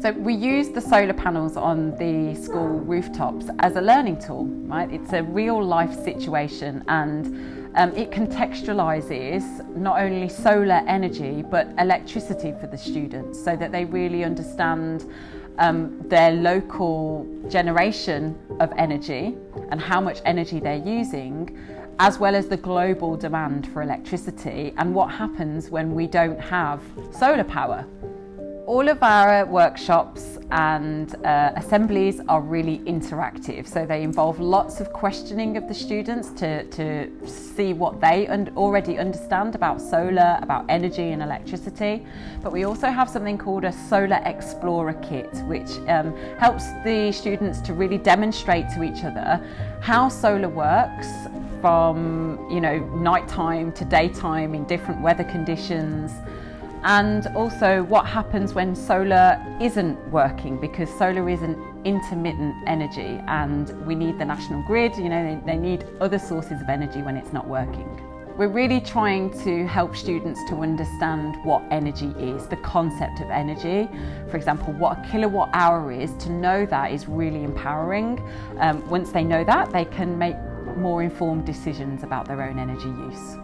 So we use the solar panels on the school rooftops as a learning tool, right? It's a real life situation, and it contextualises not only solar energy but electricity for the students, so that they really understand their local generation of energy and how much energy they're using, as well as the global demand for electricity and what happens when we don't have solar power. All of our workshops and assemblies are really interactive, so they involve lots of questioning of the students to see what they already understand about solar, about energy and electricity. But we also have something called a Solar Explorer Kit, which helps the students to really demonstrate to each other how solar works from nighttime to daytime in different weather conditions. And also what happens when solar isn't working, because solar is an intermittent energy and we need the national grid, they need other sources of energy when it's not working. We're really trying to help students to understand what energy is, the concept of energy. For example, what a kilowatt hour is. To know that is really empowering. Once they know that, they can make more informed decisions about their own energy use.